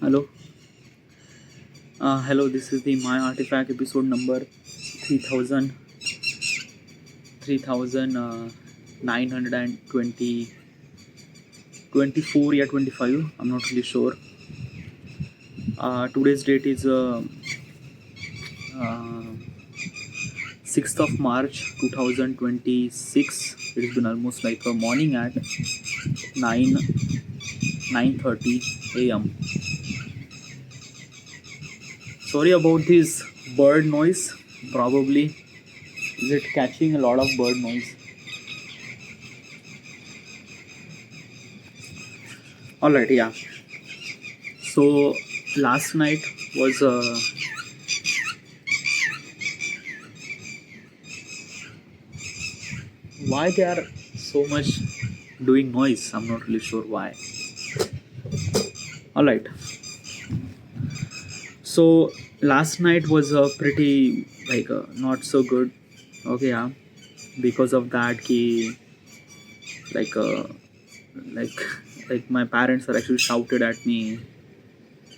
Hello. Hello, this is the My Artifact episode number 3000, 3920, 24, yeah, 25. I'm not really sure. Today's date is uh, 6th of March 2026. It's been almost like a morning at 9 9:30 a.m. Sorry about this bird noise. Probably is it catching a lot of bird noise? All right, yeah. So last night was why they are so much doing noise. I'm not really sure why. All right. So last night was a pretty not so good. Okay, yeah. Because of that, ki like like like my parents are actually shouted at me.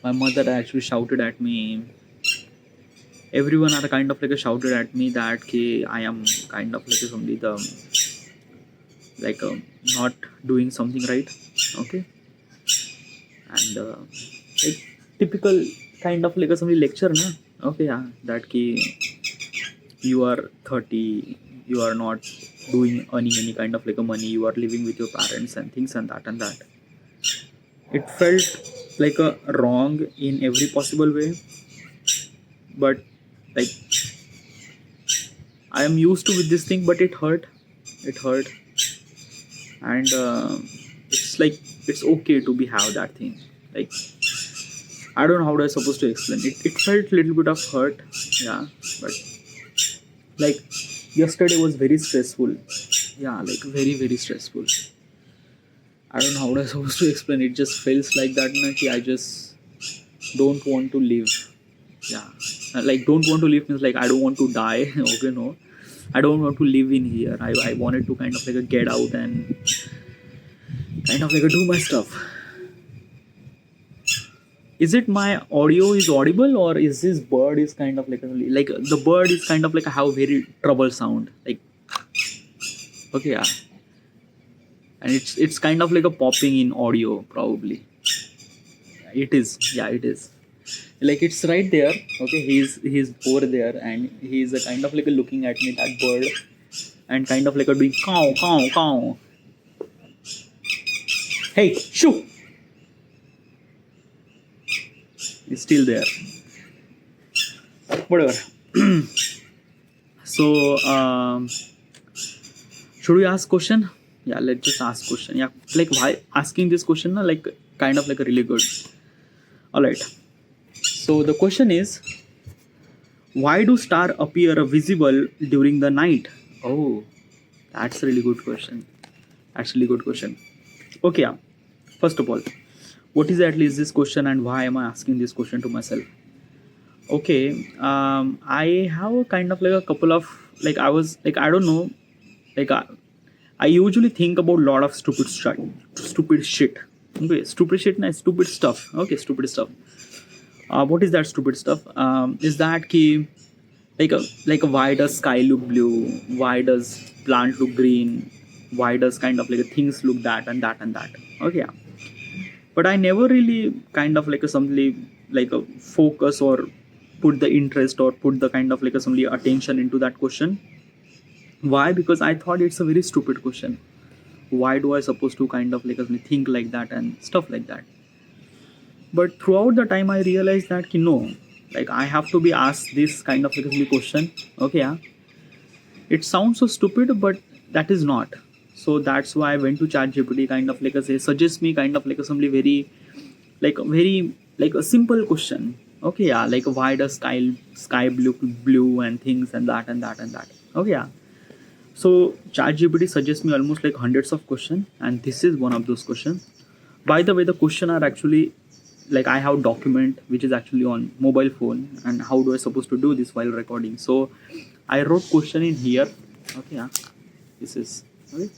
My mother actually shouted at me. Everyone are kind of like a shouted at me that ki I am kind of like somebody the like not doing something right. Okay, and like typical kind of like a somebody lecture na. Okay, yeah, that ki you are 30, you are not doing earning any kind of like a money, you are living with your parents and things and that and that. It felt like a wrong in every possible way, but like I am used to with this thing, but it hurt, and it's like it's okay to be have that thing. Like I don't know how I supposed to explain it. It felt a little bit of hurt, yeah, but like yesterday was very stressful. Yeah, like very stressful. I don't know how I supposed to explain. It just feels like that. Na, ki I just don't want to live. Yeah, like don't want to live means like I don't want to die. Okay, no, I don't want to live in here. I wanted to kind of like a get out and kind of like a do my stuff. Is it my audio is audible or is this bird is kind of like the bird is kind of like a have very trouble sound like okay, yeah, and it's kind of like a popping in audio probably. It is, yeah, it is. Like it's right there. Okay, he's over there and he's a kind of like a looking at me, that bird, and kind of like a doing cow cow cow. Hey, shoo! He's still there. Whatever. So should we ask question? Yeah, let's just ask question. Yeah, like why asking this question? Like kind of like a really good. All right. So the question is, why do stars appear visible during the night? Oh, that's a really good question. Actually, good question. Okay, yeah. First of all, what is at least this question and why am I asking this question to myself? Okay, I have a kind of like a couple of like I was like I don't know, like I usually think about a lot of stupid shit. Okay, stupid shit and stupid stuff. Okay, stupid stuff. What is that stupid stuff? Is that key like a why does sky look blue? Why does plant look green? Why does kind of like things look that and that and that? Okay, yeah. But I never really kind of like a something like a focus or put the interest or put the kind of like a somebody attention into that question. Why? Because I thought it's a very stupid question. Why do I supposed to kind of like think like that and stuff like that? But throughout the time I realized that no, like I have to be asked this kind of like a question. Okay, yeah, it sounds so stupid, but that is not. So that's why I went to chat gpt, kind of like a say suggest me kind of like a somebody very like a simple question. Okay, yeah, like why does sky blue and things and that and that and that. Okay, yeah. So ChatGPT suggests me almost like hundreds of questions, and this is one of those questions. By the way, the question are actually like I have document which is actually on mobile phone, and how do I supposed to do this while recording? So I wrote question in here. Okay, yeah, this is okay.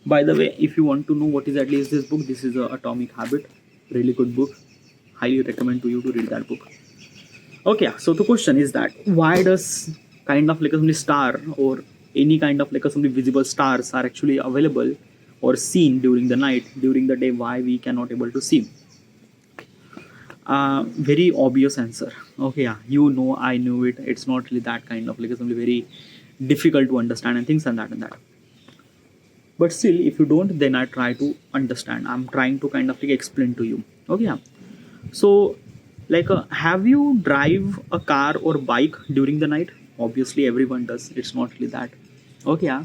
By the way, if you want to know what is at least this book, this is a Atomic Habit, really good book. highly recommend to you to read that book. Okay, so the question is that why does kind of like a some star or any kind of like a some visible stars are actually available or seen during the night, during the day, why we cannot able to see? Very obvious answer. Okay, yeah, you know, I knew it. It's not really that kind of like something very difficult to understand and things and that and that. But still, if you don't, then I try to understand. I'm trying to kind of like explain to you. Okay, yeah. So, like, have you drive a car or bike during the night? Obviously, everyone does. It's not really that. Okay, yeah.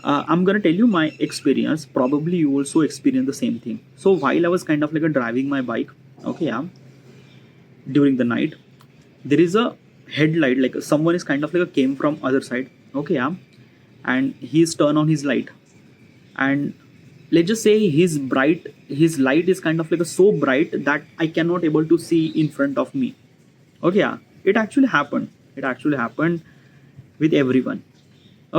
I'm gonna tell you my experience. Probably you also experience the same thing. So while I was kind of like driving my bike, okay, yeah, during the night, there is a headlight. Like someone is kind of like came from other side. Okay, yeah, and he's turned on his light, and let's just say his light is kind of like so bright that I cannot able to see in front of me. Okay, yeah, it actually happened. It actually happened with everyone.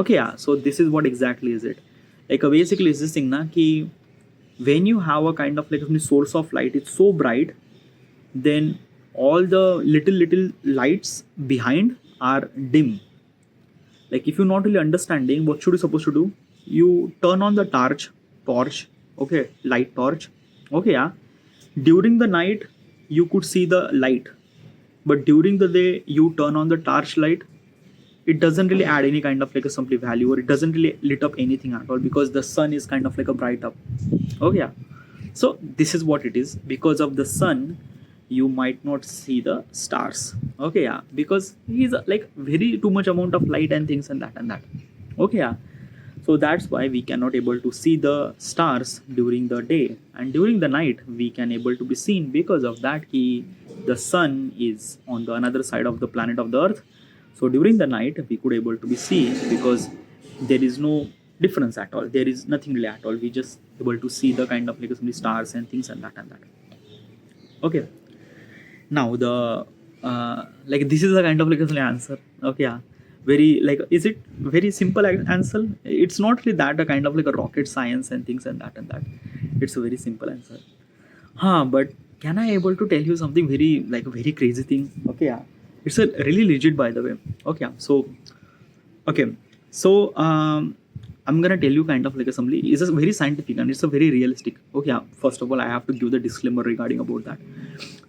Okay, yeah, so this is what exactly is it. Like basically is this thing na ki when you have a kind of like a source of light, it's so bright, then all the little lights behind are dim. Like if you're not really understanding, what should you supposed to do? You turn on the torch, okay, light torch. Okay, yeah, during the night you could see the light, but during the day you turn on the torch light, it doesn't really add any kind of like a simply value, or it doesn't really lit up anything at all, because the sun is kind of like a bright up. Okay, yeah, so this is what it is. Because of the sun you might not see the stars. Okay, yeah, because he's like very too much amount of light and things and that. Okay, yeah, so that's why we cannot able to see the stars during the day, and during the night we can able to be seen because of that the sun is on the another side of the planet of the earth. So during the night we could able to be seen because there is no difference at all, there is nothing really at all, we just able to see the kind of like some stars and things and that. Okay, now the like this is a kind of like a answer. Okay, yeah, very like, is it very simple answer? It's not really that a kind of like a rocket science and things and that. It's a very simple answer. But can I able to tell you something very like very crazy thing? Okay, yeah, it's a really legit, by the way. Okay, yeah, so okay, so I'm gonna tell you kind of like assembly is a very scientific and it's a very realistic. Okay, yeah, first of all I have to give the disclaimer regarding about that.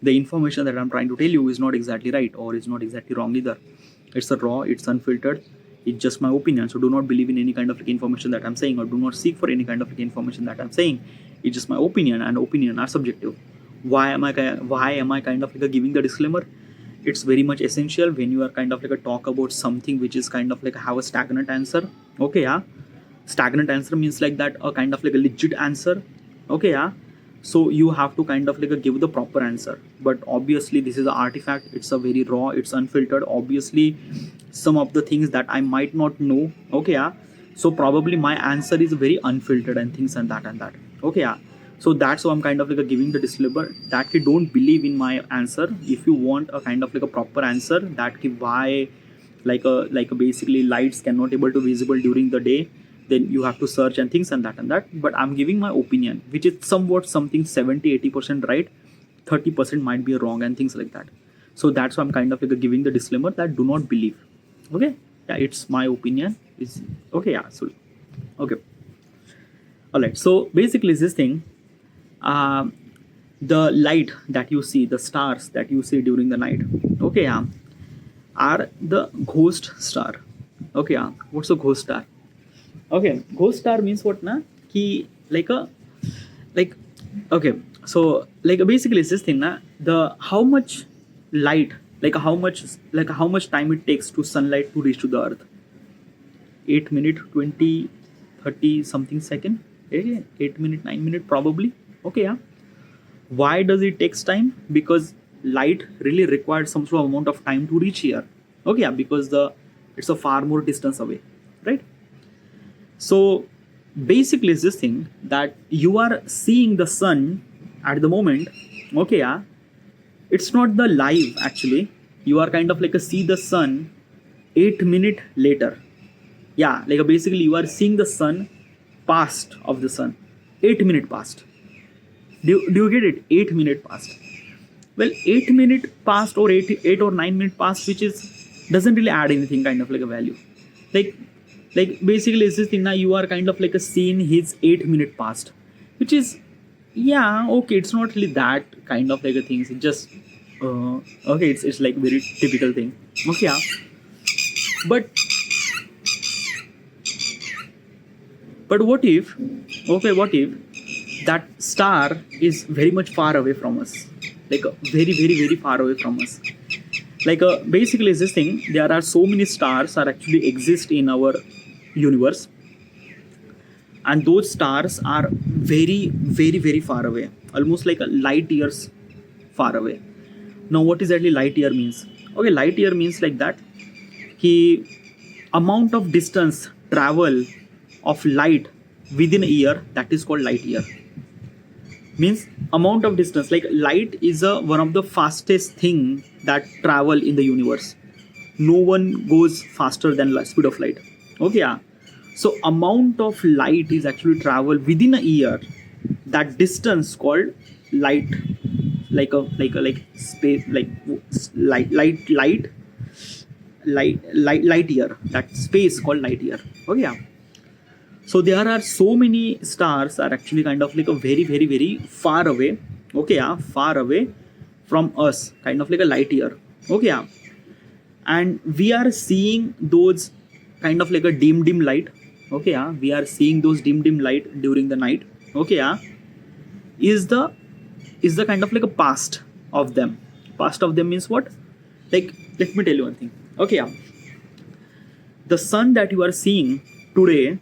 The information that I'm trying to tell you is not exactly right or is not exactly wrong either. It's a raw, it's unfiltered, it's just my opinion. So do not believe in any kind of like information that I'm saying, or do not seek for any kind of like information that I'm saying. It's just my opinion, and opinion are subjective. Why am I kind of like giving the disclaimer? It's very much essential when you are kind of like a talk about something which is kind of like have a stagnant answer. Okay, yeah, stagnant answer means like that a kind of like a legit answer. Okay, yeah, so you have to kind of like give the proper answer. But obviously this is an artifact, it's a very raw, it's unfiltered. Obviously some of the things that I might not know. Okay, yeah, so probably my answer is very unfiltered and things and that. Okay, yeah, so that's why I'm kind of like giving the disclaimer that you don't believe in my answer. If you want a kind of like a proper answer that why like a basically lights cannot able to visible during the day, then you have to search and things and that. But I'm giving my opinion, which is somewhat something 70-80% right, 30% might be wrong and things like that. So that's why I'm kind of like giving the disclaimer that do not believe. Okay, yeah, it's my opinion. It's okay, yeah, so okay, all right, so basically this thing, the light that you see, the stars that you see during the night, okay, yeah, are the ghost star. Okay, yeah, what's a ghost star? Okay, ghost star means what na ki like a like, okay, so like basically it's this thing na, the how much light, like how much time it takes to sunlight to reach to the earth. 8 minute 20 30 something second. 8 minute 9 minute probably. Okay, yeah, why does it takes time? Because light really requires some sort of amount of time to reach here. Okay, yeah, because it's a far more distance away, right? So basically it's this thing that you are seeing the sun at the moment. Okay, yeah, it's not the live actually. You are kind of like a see the sun 8 minute later. Yeah, like basically you are seeing the sun past of the sun 8 minute past. Do you get it? 8 minute past. Well, 8 minute past or 8 or 9 minute past, which is doesn't really add anything kind of like a value. Like basically it's this thing now, you are kind of like a seeing his 8 minute past, which is, yeah, okay, it's not really that kind of like a thing. It's just okay, it's like very typical thing. Okay, yeah. But what if, okay, what if that star is very much far away from us, like very very very far away from us. Like basically is this thing, there are so many stars are actually exist in our universe, and those stars are very very very far away, almost like a light years far away. Now what exactly light year means? Okay, light year means like that ki amount of distance travel of light within a year, that is called light year. Means amount of distance, like light is one of the fastest thing that travel in the universe. No one goes faster than speed of light. Okay, yeah. So amount of light is actually travel within a year, that distance called light, like space, like light year, that space called light year. Okay, yeah. So there are so many stars are actually kind of like a very very very far away. Okay, yeah, far away from us, kind of like a light year. Okay, yeah. And we are seeing those kind of like a dim light. Okay, yeah, we are seeing those dim light during the night. Okay, yeah. Is the kind of like a past of them. Past of them means what? Like, let me tell you one thing. Okay, yeah. The sun that you are seeing today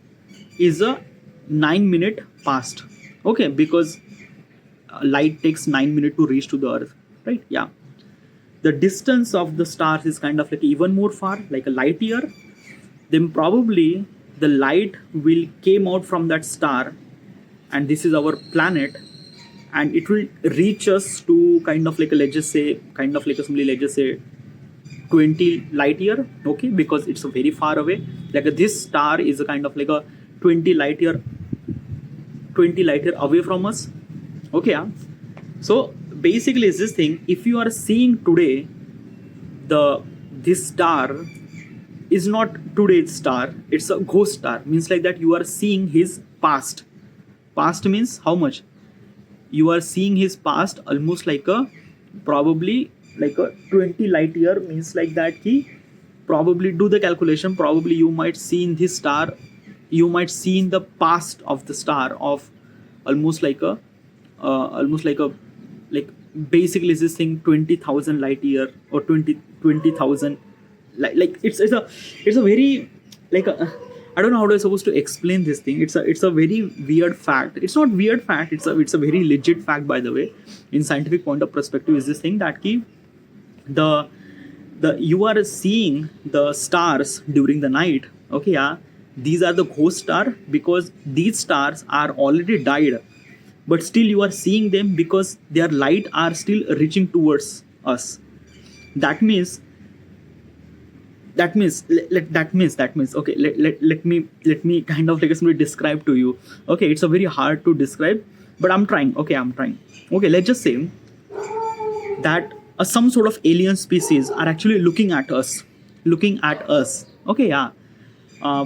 is a 9 minute past. Okay, because light takes 9 minutes to reach to the earth, right? Yeah. The distance of the stars is kind of like even more far, like a light year. Then probably the light will came out from that star, and this is our planet, and it will reach us to kind of like a, let's just say, kind of like a simply, let's just say 20 light year. Okay, because it's very far away. Like this star is a kind of like a 20 light year away from us. Okay, yeah. So basically is this thing, if you are seeing today, this star is not today's star, it's a ghost star. Means like that you are seeing his past. Past means how much? You are seeing his past almost like a, probably like a 20 light year. Means like that he probably, do the calculation, probably you might see in this star, you might see in the past of the star of almost like a like basically is this thing 20,000 light year or 20,000 like it's a very like I don't know how to supposed to explain this thing. It's a very weird fact. It's not weird fact, it's a very legit fact, by the way. In scientific point of perspective is this thing that ki the you are seeing the stars during the night. Okay, yeah. These are the ghost star because these stars are already died, but still you are seeing them because their light are still reaching towards us. That means okay, let me kind of like simply describe to you. Okay, it's a very hard to describe, but I'm trying. Okay, let's just say that some sort of alien species are actually looking at us. Okay, yeah.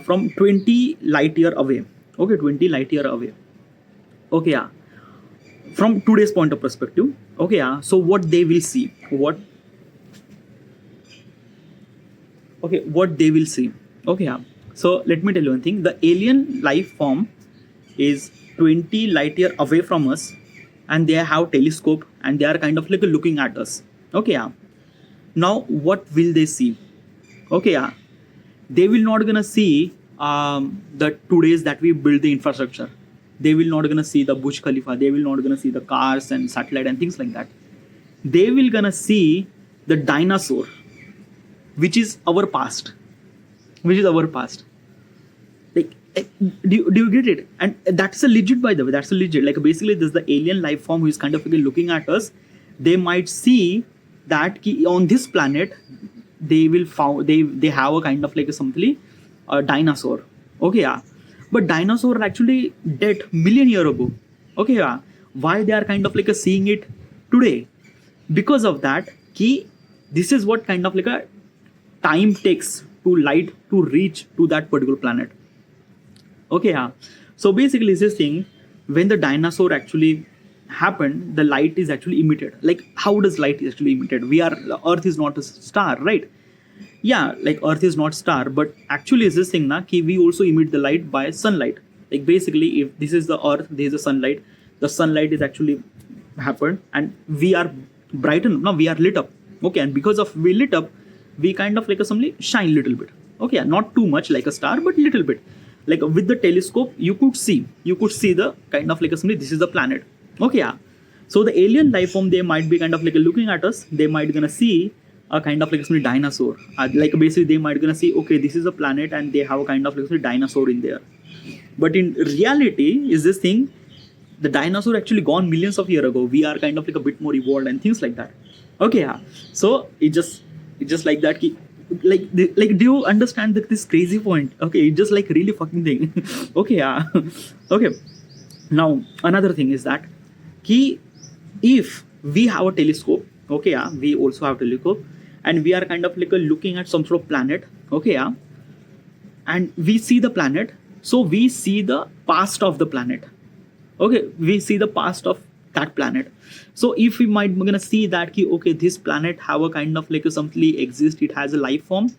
From 20 light year away. Okay, 20 light year away. Okay, yeah. From today's point of perspective. Okay, yeah. So what they will see? What they will see? Okay, yeah. So let me tell you one thing. The alien life form is 20 light year away from us, and they have telescope, and they are kind of like looking at us. Okay, yeah. Now what will they see? Okay, yeah. They will not gonna see the today's that we build the infrastructure. They will not gonna see the Burj Khalifa. They will not gonna see the cars and satellite and things like that. They will gonna see the dinosaur, which is our past. Like, do you get it? And that's a legit, by the way. That's a legit. Like basically, this is the alien life form who is kind of looking at us. They might see that on this planet they will found they have a kind of like something a dinosaur. Okay, yeah. But dinosaur are actually dead million year ago. Okay, yeah. Why they are kind of like seeing it today? because of that key, this is what kind of like a time takes to light to reach to that particular planet. Okay, yeah. So basically it's this thing, when the dinosaur actually happened, the light is actually emitted. Like how does light actually emitted? We are, Earth is not a star, right? Yeah, like Earth is not star, but actually is this thing na ki we also emit the light by sunlight. Like basically if this is the Earth, there is a sunlight, the sunlight is actually happened and we are brightened, no, we are lit up. Okay, and because of we lit up, we kind of like a somebody shine little bit. Okay, not too much like a star, but little bit. Like with the telescope you could see the kind of like a somebody, this is the planet. Okay, yeah. So the alien life form, they might be kind of like looking at us, they might gonna see a kind of like a dinosaur. Like basically they might gonna see, okay, this is a planet and they have a kind of like a dinosaur in there. But in reality is this thing, the dinosaur actually gone millions of years ago. We are kind of like a bit more evolved and things like that. Okay, yeah. So it just like that like do you understand this crazy point? Okay, it just like really fucking thing. Okay, yeah. Okay, now another thing is that key, if we have a telescope, okay, yeah, we also have telescope, and we are kind of like looking at some sort of planet. Okay, yeah, and we see the planet, so we see the past of the planet. Okay, we see the past of that planet. So if we might gonna see that ki, okay, this planet have a kind of like a something exist, it has a life form,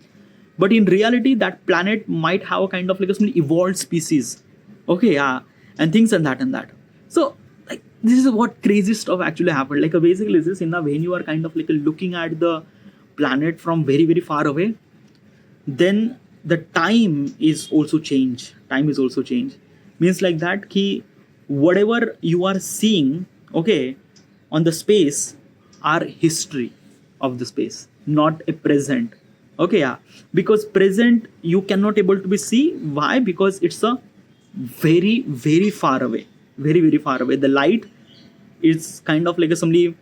but in reality that planet might have a kind of like a some evolved species. Okay, yeah, and things and that. So like this is what crazy stuff actually happened. Like basically this in a, when you are kind of like looking at the planet from very far away, then the time is also change. Time is also change. Means like that ki whatever you are seeing, okay, on the space are history of the space, not a present. Okay, yeah. Because present you cannot able to be see. Why? Because it's a very far away. Very far away. The light is kind of like a somebody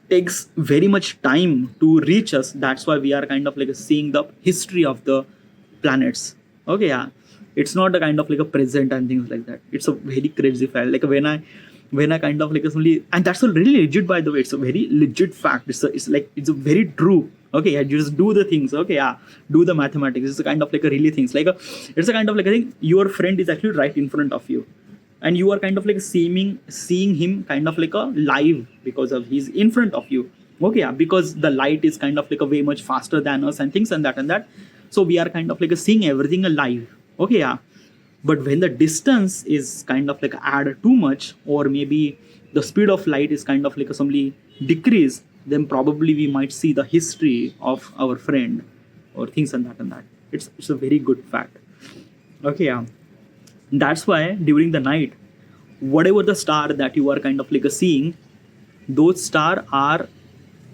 takes very much time to reach us. That's why we are kind of like seeing the history of the planets. Okay, yeah. It's not a kind of like a present and things like that. It's a very crazy fact. Like when I kind of like suddenly, and that's a really legit, by the way, it's a very legit fact. It's like it's a very true. Okay, yeah, you just do the things. Okay, yeah, do the mathematics. It's a kind of like a really things. Like it's a kind of like I think your friend is actually right in front of you, and you are kind of like seeing him kind of like a live because of he's in front of you. Okay, yeah, because the light is kind of like a way much faster than us and things and that. So we are kind of like seeing everything alive. Okay, yeah. But when the distance is kind of like add too much, or maybe the speed of light is kind of like suddenly decrease, then probably we might see the history of our friend or things and that. It's a very good fact. Okay, yeah. That's why during the night, whatever the star that you are kind of like seeing, those star are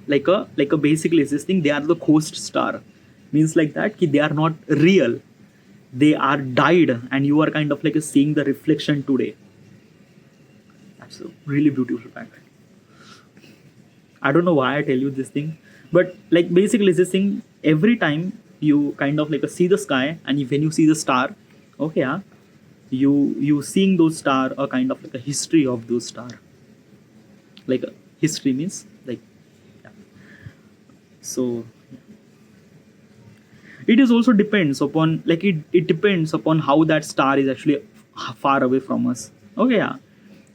like a basically existing. They are the ghost star. Means like that ki they are not real. They are died, and you are kind of like seeing the reflection today. That's a really beautiful fact. I don't know why I tell you this thing, but like basically this thing, every time you kind of like see the sky, and when you see the star, okay, yeah, you seeing those star a kind of like a history of those star. Like a history means like, yeah. So it is also depends upon like it depends upon how that star is actually far away from us. Okay, yeah.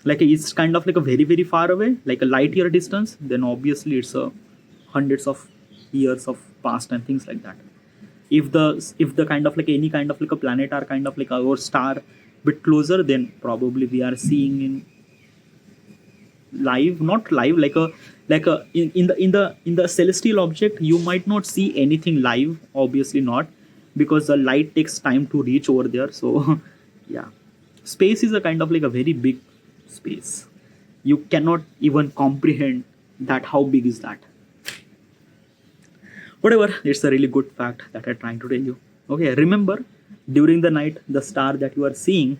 Like it's kind of like a very far away, like a light year distance, then obviously it's a hundreds of years of past and things like that. If the kind of like any kind of like a planet are kind of like our star bit closer, then probably we are seeing in live, not live, like a in the celestial object you might not see anything live, obviously not, because the light takes time to reach over there. So yeah, space is a kind of like a very big space. You cannot even comprehend that how big is that. Whatever, it's a really good fact that I'm trying to tell you. Okay, remember, during the night the star that you are seeing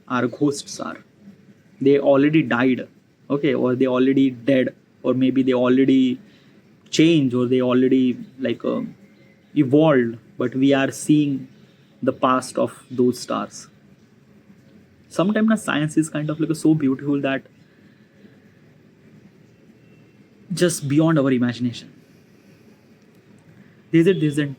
are ghost star. They already died. Okay, or they already dead, or maybe they already changed, or they already like evolved, but we are seeing the past of those stars. Sometimes the science is kind of like so beautiful that just beyond our imagination. This is it. This is the